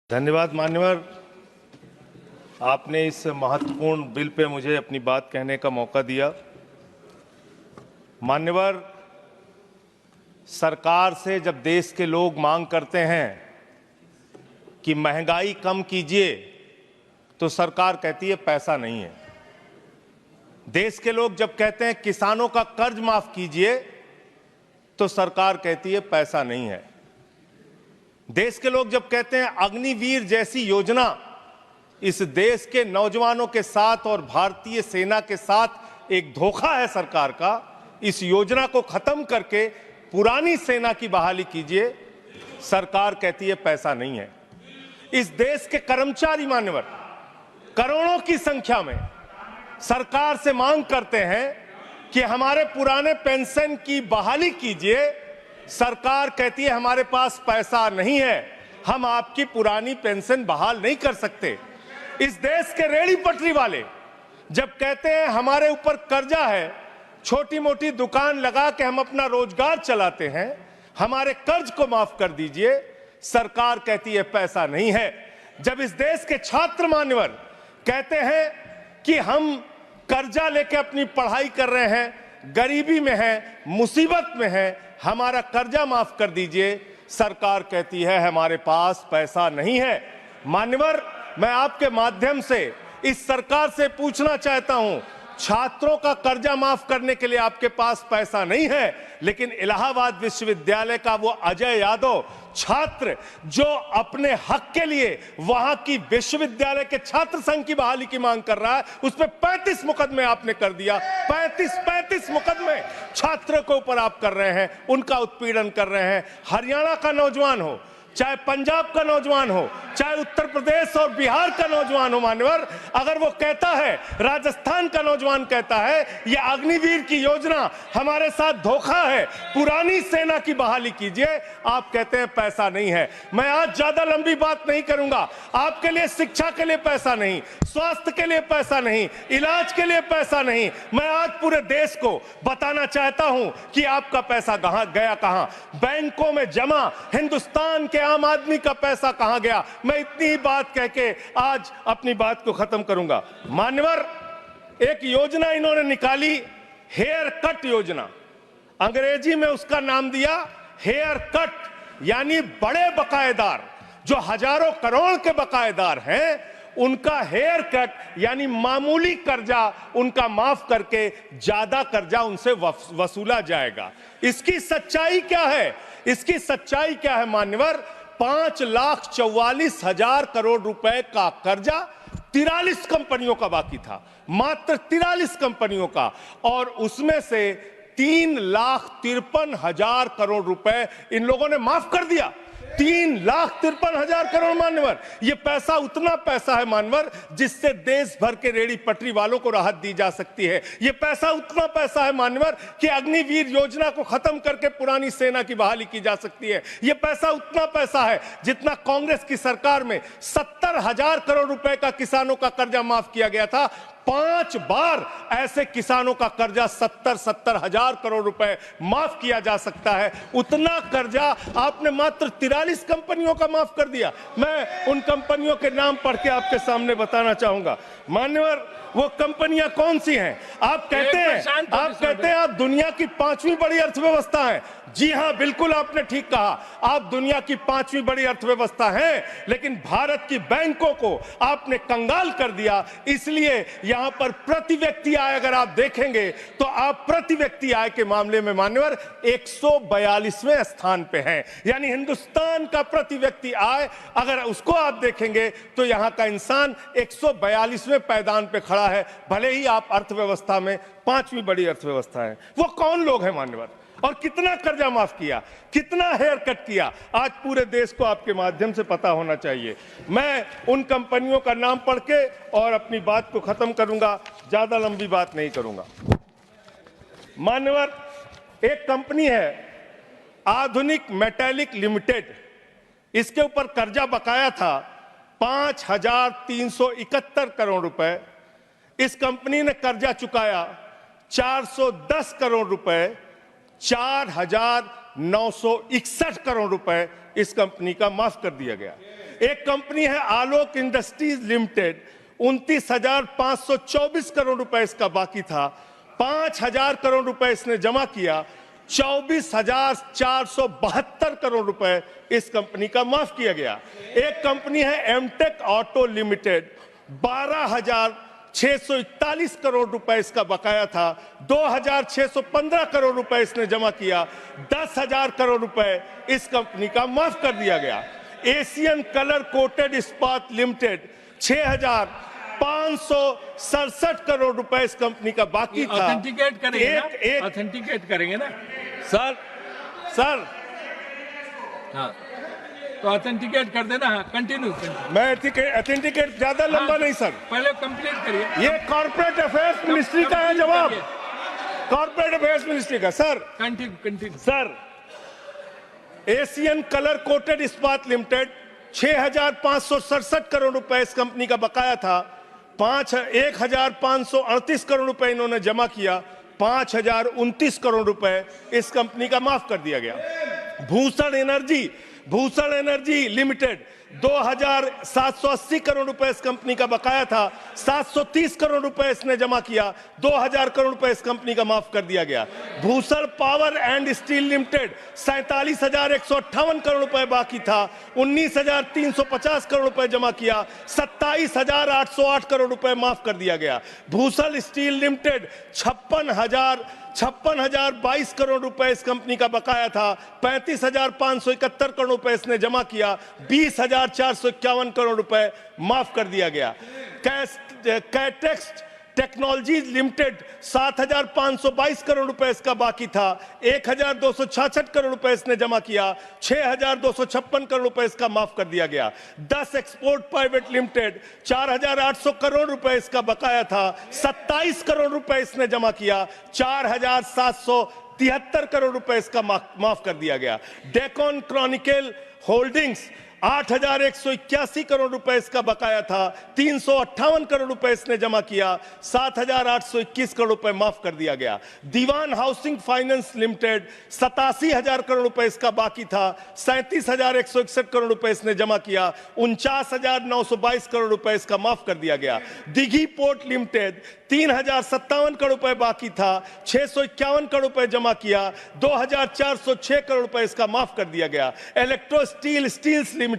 धन्यवाद मान्यवर, आपने इस महत्वपूर्ण बिल पे मुझे अपनी बात कहने का मौका दिया। मान्यवर, सरकार से जब देश के लोग मांग करते हैं कि महंगाई कम कीजिए, तो सरकार कहती है पैसा नहीं है। देश के लोग जब कहते हैं किसानों का कर्ज माफ कीजिए, तो सरकार कहती है पैसा नहीं है। देश के लोग जब कहते हैं अग्निवीर जैसी योजना इस देश के नौजवानों के साथ और भारतीय सेना के साथ एक धोखा है सरकार का, इस योजना को खत्म करके पुरानी सेना की बहाली कीजिए, सरकार कहती है पैसा नहीं है। इस देश के कर्मचारी मान्यवर करोड़ों की संख्या में सरकार से मांग करते हैं कि हमारे पुराने पेंशन की बहाली कीजिए, सरकार कहती है हमारे पास पैसा नहीं है, हम आपकी पुरानी पेंशन बहाल नहीं कर सकते। इस देश के रेहड़ी पटरी वाले जब कहते हैं हमारे ऊपर कर्जा है, छोटी मोटी दुकान लगा के हम अपना रोजगार चलाते हैं, हमारे कर्ज को माफ कर दीजिए, सरकार कहती है पैसा नहीं है। जब इस देश के छात्र मान्यवर कहते हैं कि हम कर्जा लेके अपनी पढ़ाई कर रहे हैं, गरीबी में हैं, मुसीबत में हैं, हमारा कर्जा माफ कर दीजिए, सरकार कहती है हमारे पास पैसा नहीं है। मान्यवर, मैं आपके माध्यम से इस सरकार से पूछना चाहता हूं, छात्रों का कर्जा माफ करने के लिए आपके पास पैसा नहीं है, लेकिन इलाहाबाद विश्वविद्यालय का वो अजय यादव छात्र जो अपने हक के लिए वहां की विश्वविद्यालय के छात्र संघ की बहाली की मांग कर रहा है, उस पर 35 मुकदमे आपने कर दिया। 35 मुकदमे छात्रों के ऊपर आप कर रहे हैं, उनका उत्पीड़न कर रहे हैं। हरियाणा का नौजवान हो, चाहे पंजाब का नौजवान हो, चाहे उत्तर प्रदेश और बिहार का नौजवान हो मान्यवर, अगर वो कहता है, राजस्थान का नौजवान कहता है ये अग्निवीर की योजना हमारे साथ धोखा है, पुरानी सेना की बहाली कीजिए, आप कहते हैं पैसा नहीं है। मैं आज ज्यादा लंबी बात नहीं करूंगा। आपके लिए शिक्षा के लिए पैसा नहीं, स्वास्थ्य के लिए पैसा नहीं, इलाज के लिए पैसा नहीं, मैं आज पूरे देश को बताना चाहता हूं कि आपका पैसा कहां गया, कहां बैंकों में जमा हिंदुस्तान के आम आदमी का पैसा कहां गया। मैं इतनी ही बात कह के आज अपनी बात को खत्म करूंगा। मान्यवर, एक योजना इन्होंने निकाली, हेयर कट योजना, अंग्रेजी में उसका नाम दिया हेयर कट, यानी बड़े बकायेदार जो हजारों करोड़ के बकायेदार हैं, उनका हेयर कट यानी मामूली कर्जा उनका माफ करके ज्यादा कर्जा उनसे वसूला जाएगा। इसकी सच्चाई क्या है? इसकी सच्चाई क्या है मान्यवर? 5,44,000 करोड़ रुपए का कर्जा 43 कंपनियों का बाकी था, मात्र 43 कंपनियों का, और उसमें से 3,53,000 करोड़ रुपए इन लोगों ने माफ कर दिया। 3,53,000 करोड़ मान्यवर, ये पैसा उतना पैसा है मान्यवर जिससे देश भर के रेहड़ी पटरी वालों को राहत दी जा सकती है। ये पैसा उतना पैसा है मान्यवर कि अग्निवीर योजना को खत्म करके पुरानी सेना की बहाली की जा सकती है। ये पैसा उतना पैसा है जितना कांग्रेस की सरकार में 70,000 करोड़ रुपए का किसानों का कर्जा माफ किया गया था। 5 बार ऐसे किसानों का कर्जा 70,000 करोड़ रुपए माफ किया जा सकता है। उतना कर्जा आपने मात्र 43 कंपनियों का माफ कर दिया। मैं उन कंपनियों के नाम पढ़ के आपके सामने बताना चाहूंगा। मान्यवर, वो कंपनियां कौन सी हैं? आप कहते हैं आप दुनिया की 5वीं बड़ी अर्थव्यवस्था है। जी हां, बिल्कुल आपने ठीक कहा, आप दुनिया की 5वीं बड़ी अर्थव्यवस्था हैं, लेकिन भारत की बैंकों को आपने कंगाल कर दिया। इसलिए यहां पर प्रति व्यक्ति आय अगर आप देखेंगे तो आप प्रति व्यक्ति आय के मामले में मान्यवर 142वें स्थान पे हैं। यानी हिंदुस्तान का प्रति व्यक्ति आय अगर उसको आप देखेंगे तो यहां का इंसान 142वें पायदान पे खड़ा है, भले ही आप अर्थव्यवस्था में 5वीं बड़ी अर्थव्यवस्था है। वो कौन लोग हैं मान्यवर, और कितना कर्जा माफ किया, कितना हेयर कट किया, आज पूरे देश को आपके माध्यम से पता होना चाहिए। मैं उन कंपनियों का नाम पढ़ के और अपनी बात को खत्म करूंगा, ज्यादा लंबी बात नहीं करूंगा। मान्यवर, एक कंपनी है आधुनिक मेटालिक लिमिटेड, इसके ऊपर कर्जा बकाया था 5,371 करोड़ रुपए। इस कंपनी ने कर्जा चुकाया 410 करोड़ रुपए, 4,961 करोड़ रुपए इस कंपनी का माफ कर दिया गया। एक कंपनी है आलोक इंडस्ट्रीज लिमिटेड, 29,524 करोड़ रुपए इसका बाकी था, 5,000 करोड़ रुपए इसने जमा किया, 24,472 करोड़ रुपए इस कंपनी का माफ किया गया। एक कंपनी है एमटेक ऑटो लिमिटेड, 12,641 करोड़ रुपए इसका बकाया था, 2,615 करोड़ रुपए इसने जमा किया, 10,000 करोड़ रुपए इस कंपनी का माफ कर दिया गया। एशियन कलर कोटेड इस्पात लिमिटेड, 6,567 करोड़ रुपए इस कंपनी का बाकी था। ऑथेंटिकेट करेंगे ना? ऑथेंटिकेट करेंगे ना सर हाँ, तो ऑथेंटिकेट कर देना। हाँ, कंटिन्यू। मैं ऑथेंटिकेट ज्यादा लंबा नहीं सर, पहले कंप्लीट करिए। ये कॉर्पोरेट अफेयर्स मिनिस्ट्री का है जवाब, कॉर्पोरेट अफेयर्स मिनिस्ट्री का। Sir continue. Sir, Asian colour coated इस्पात लिमिटेड, 6,567 करोड़ रुपए इस कंपनी का बकाया था, 1,538 करोड़ रुपए इन्होंने जमा किया, 5,029 करोड़ रुपए इस कंपनी का माफ कर दिया गया। भूषण एनर्जी लिमिटेड, 2,780 करोड़ रुपए इस कंपनी का बकाया था, 730 करोड़ रुपए इसने जमा किया, 2,000 करोड़ रुपए इस कंपनी का माफ कर दिया गया। Bhushan power and steel limited, 47,158 crore रुपए बाकी था, 19,350 करोड़ रुपए जमा किया, 27,808 करोड़ रुपए माफ कर दिया गया। भूषण स्टील लिमिटेड, 56,022 करोड़ रुपए इस कंपनी का बकाया था, 35,571 करोड़ रुपए इसने जमा किया, 20,451 करोड़ रुपए माफ कर दिया गया। कैटेक्स टेक्नोलॉजीज लिमिटेड, 7,522 करोड़ रुपए इसका बाकी था, 1,266 करोड़ रुपए इसने जमा किया, 6,256 करोड़ रुपए इसका माफ कर दिया गया। 10 एक्सपोर्ट प्राइवेट लिमिटेड, 4,800 करोड़ रुपए इसका बकाया था, 27 करोड़ रुपए इसने जमा किया, 4,773 करोड़ रुपए इसका माफ कर दिया गया। डेकन क्रॉनिकल होल्डिंग्स, 8,181 करोड़ रुपए इसका बकाया था, 358 करोड़ रुपए इसने जमा किया, 7,821 करोड़ रुपए माफ कर दिया गया। दीवान हाउसिंग फाइनेंस लिमिटेड, 87,000 करोड़ रुपए इसका बाकी था, 37,161 करोड़ रुपए इसने जमा किया, 49,922 करोड़ रुपए इसका माफ कर दिया गया। दिघी पोर्ट लिमिटेड, 3,057 करोड़ रुपए बाकी था, 651 करोड़ रुपए जमा किया, 2,406 करोड़ रुपए इसका माफ कर दिया गया। इलेक्ट्रो स्टील्स लिमिटेड,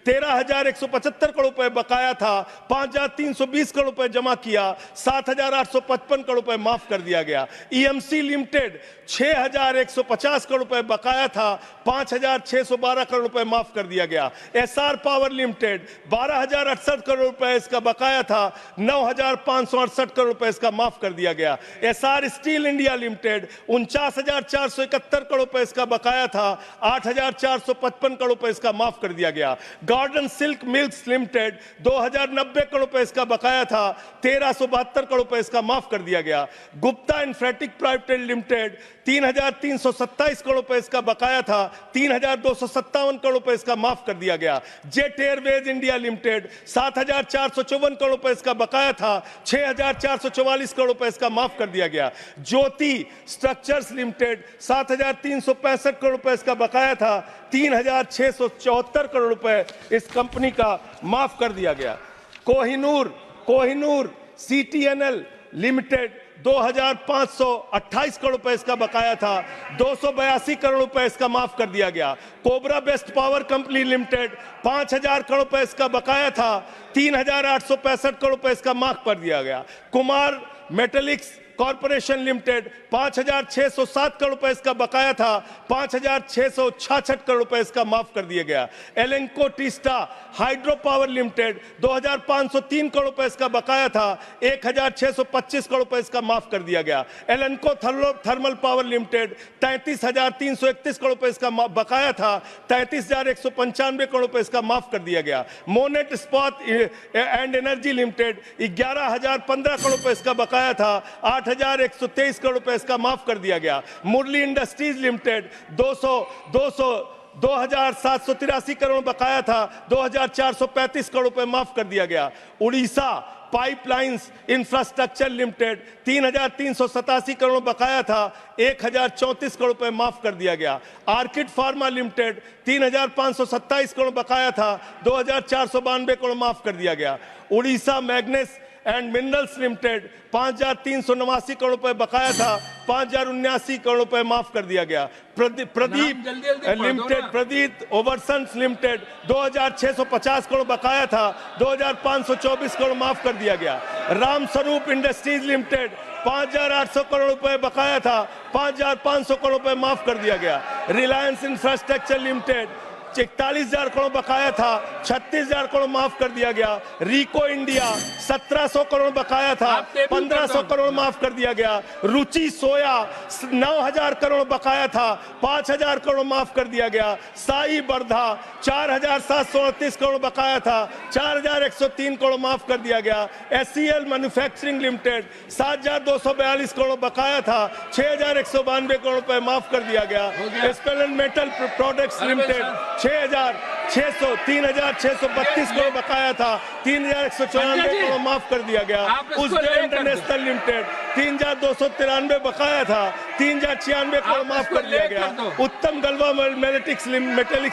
13,175 करोड़ रुपए बकाया था, 5,320 करोड़ रुपए जमा किया, 7,855 करोड़ रुपए माफ कर दिया गया। ईएमसी लिमिटेड, 6,150 करोड़ रुपए बकाया था, 5,612 करोड़ रुपए माफ कर दिया गया। एसआर पावर लिमिटेड, 12,068 करोड़ रुपए इसका बकाया था, 9,568 करोड़ रुपए इसका माफ कर दिया गया। SR steel India limited, 49,471 crore रुपए इसका बकाया था, 8,455 करोड़ रुपए इसका माफ कर दिया गया। Garden silk milks limited, 2,090 crore रुपए इसका बकाया था, 1,372 करोड़ रुपए इसका माफ कर दिया गया। Gupta Infratech private limited, 3,327 crore रुपए इसका बकाया था, 3,257 करोड़ रुपए इसका माफ कर दिया गया। Jet Airways India limited, 7,454 crore रुपए इसका बकाया था, 6,444 करोड़ रुपए इसका माफ कर दिया गया। ज्योति स्ट्रक्चर्स लिमिटेड, 7,365 करोड़ रुपए इसका बकाया था, 3,674 करोड़ रुपए इस कंपनी का माफ कर दिया गया। कोहिनूर सीटीएनएल लिमिटेड, 2,528 करोड़ रुपए इसका बकाया था, 282 करोड़ रुपए इसका माफ कर दिया गया। Cobra best power company limited, 5,000 crore रुपए इसका बकाया था, 3,865 करोड़ रुपए इसका माफ कर दिया गया। Kumar metallics corporation limited, 5,607 crore रुपए इसका बकाया था, 5,666 करोड़ रुपए इसका माफ कर दिया गया। Lanco Teesta hydro power limited, 2,503 crore रुपए इसका बकाया था, 1,625 करोड़ रुपए इसका माफ कर दिया गया। एलेंको थर्मल पावर लिमिटेड, 33,331 करोड़ रुपए इसका बकाया था, 33,195 करोड़ रुपए इसका माफ कर दिया गया। मोनेट इस्पात एंड एनर्जी लिमिटेड, 11,015 करोड़ रुपए इसका बकाया था, 8,123 करोड़ रुपए इसका माफ कर दिया गया। मुरली इंडस्ट्रीज लिमिटेड, 200 2783 करोड़ बकाया था, 2435 करोड़ रुपए माफ कर दिया गया। Orissa pipelines infrastructure limited 3387 crore बकाया था, 1034 करोड़ रुपए माफ कर दिया गया। आर्किड फार्मा लिमिटेड 3527 करोड़ बकाया था, 2492 करोड़ माफ कर दिया गया। Orissa मैग्नेस and minerals limited 5389 crore रुपए बकाया था, 5079 करोड़ रुपए माफ कर दिया गया। प्रदीप लिमिटेड, प्रदीप ओवरसन्स लिमिटेड 2650 करोड़ बकाया था, 2524 करोड़ माफ कर दिया गया। रामस्वरूप इंडस्ट्रीज लिमिटेड 5800 करोड़ रुपए बकाया था, 5500 करोड़ रुपए माफ कर दिया गया। रिलायंस इंफ्रास्ट्रक्चर लिमिटेड 41,000 करोड़ बकाया था, 36,000 करोड़ माफ कर दिया गया। रिको इंडिया 1700 करोड़ बकाया था, 1500 करोड़ माफ कर दिया गया। रुचि सोया 9,000 करोड़ बकाया था, 5,000 करोड़ माफ कर दिया गया। साई बर्धा 4,738 करोड़ बकाया था, 4,103 करोड़ माफ कर दिया गया। SCL मैन्युफैक्चरिंग लिमिटेड 7,242 करोड़ बकाया था, 6,192 करोड़ रुपए माफ कर दिया गया। स्पेलन मेटल प्रोडक्ट्स लिमिटेड 3,632 करोड़ बकाया था, 3,194 करोड़ माफ कर दिया गया। उज्जैन इंटरनेशनल लिमिटेड 3,293 बकाया था, 3,096 करोड़ माफ कर दिया गया। उत्तम गलवा मेटेलिक्स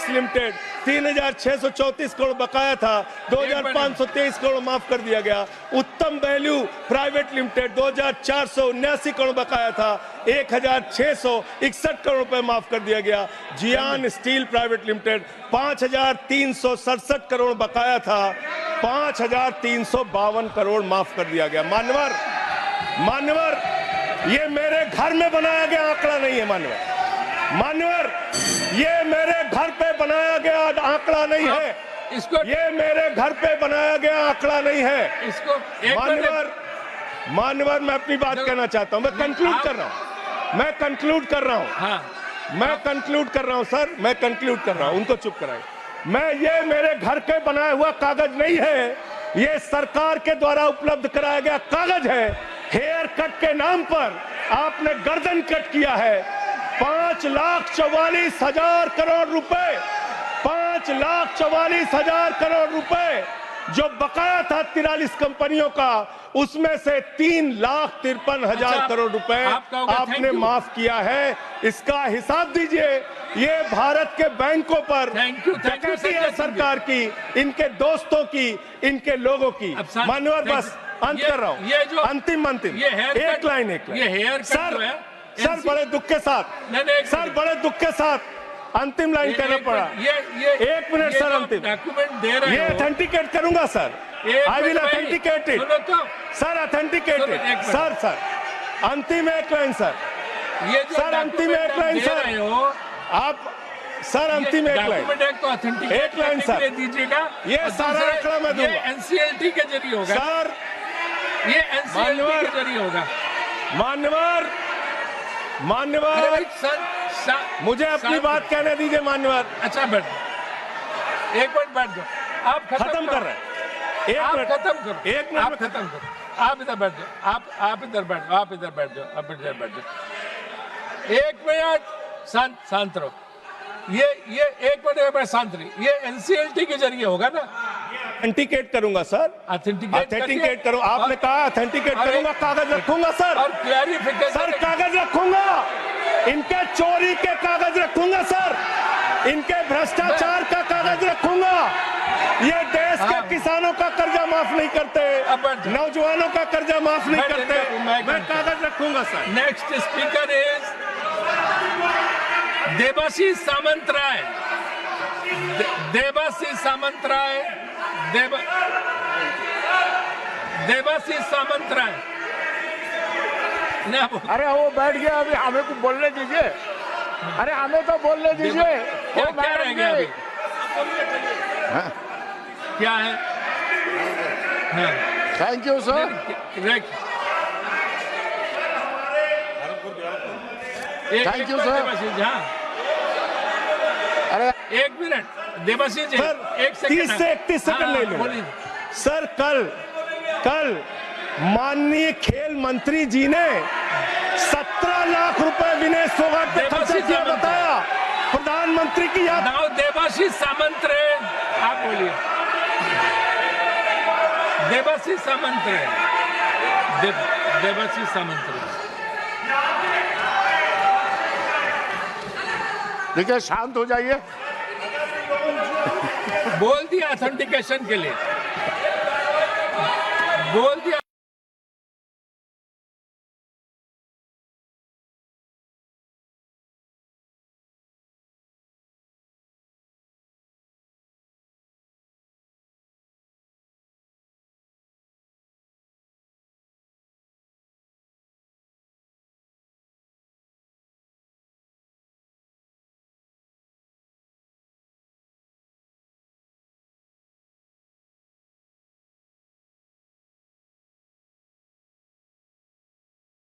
लिमिटेड 3,634 करोड़ बकाया था, 2,523 करोड़ माफ कर दिया गया। उत्तम वैल्यू प्राइवेट लिमिटेड 2,479 करोड़ बकाया था, 1,661 करोड़ रुपए माफ कर दिया गया। जियान स्टील प्राइवेट लिमिटेड 5,367 करोड़ बकाया था, 5,352 करोड़ माफ कर दिया गया। मान्यवर, ये मेरे घर में बनाया गया आंकड़ा नहीं है। मान्यवर, ये मेरे घर पे बनाया गया आंकड़ा नहीं है। ये मेरे घर पे बनाया गया आंकड़ा नहीं है। मान्यवर, मैं अपनी बात कहना चाहता हूं। मैं कंक्लूड कर रहा हूं। मैं कंक्लूड कर रहा हूं सर, मैं कंक्लूड कर रहा हूं। उनको चुप कराए। ये मेरे घर के बनाया हुआ कागज नहीं है, ये सरकार के द्वारा उपलब्ध कराया गया कागज है। हेयर कट के नाम पर आपने गर्दन कट किया है। 5,44,000 करोड़ रुपए, 5,44,000 करोड़ रुपए जो बकाया था 43 कंपनियों का, उसमें से 3,53,000 करोड़ रुपए आपने माफ किया है। इसका हिसाब दीजिए। ये भारत के बैंकों पर डकैती है सरकार की, इनके दोस्तों की, इनके लोगों की। मान्यवर, बस अंत कर रहा हूँ। अंतिम एक लाइन सर, बड़े दुख के साथ अंतिम लाइन कहना पड़ा। 1 मिनट सर, अंतिम डॉक्यूमेंट दे रहे ये ऑथेंटिकेट करूंगा sir. I will authenticate it sir, authenticate it sir. अंतिम एक लाइन सर, सर अंतिम एक लाइन सर, आप सर अंतिम एक लाइन सर दीजिएगा। ये सारा आंकड़ा मैं दूंगा। NCLT के जरिए होगा सर, ये NCLT के जरिए होगा। मान्यवर, मुझे अपनी बात कहने दीजिए। मान्यवर, अच्छा बैठ, एक मिनट बैठ जाओ। आप खत्म कर रहे हैं। एक मिनट खत्म करो। एक मिनट आप खत्म करो। आप इधर बैठ जाओ। आप इधर बैठ जाओ। आप इधर बैठ जाओ। एक मिनट शांत रहो। ये एक मिनट शांत रही। ये NCLT के जरिए होगा ना? ऑथेंटिकेट करूंगा सर। ऑथेंटिकेट करूं। आपने कहा ऑथेंटिकेट करूंगा, कागज रखूंगा सर। और क्लैरिफिकेशन सर, कागज रखूंगा। इनके चोरी के कागज रखूंगा सर, इनके भ्रष्टाचार का कागज रखूंगा। ये देश के किसानों का कर्जा माफ नहीं करते, नौजवानों का कर्जा माफ नहीं करते। मैं कागज रखूंगा sir. Next speaker is Debashish Samantaray. Debashish Samantaray. अरे वो बैठ गया, अभी हमें को बोलने दीजिए। अरे हमें तो बोलने दीजिए। क्या रह गया अभी? क्या है? Thank you sir. Thank you sir. अरे एक मिनट देवाशीष जी, 30 से 31 सेकंड ले लो सर। कल माननीय खेल मंत्री जी ने 17 लाख रुपए विनेश फोगाट पे खर्चा किया बताया। प्रधानमंत्री की याद। नाउ देवाशीष सामंत रहे, आप बोलिए। देवाशीष सामंत रहे, देवाशीष सामंत रहे। देखिए, शांत हो जाइए। बोल दिया ऑथेंटिकेशन के लिए, बोल दिया।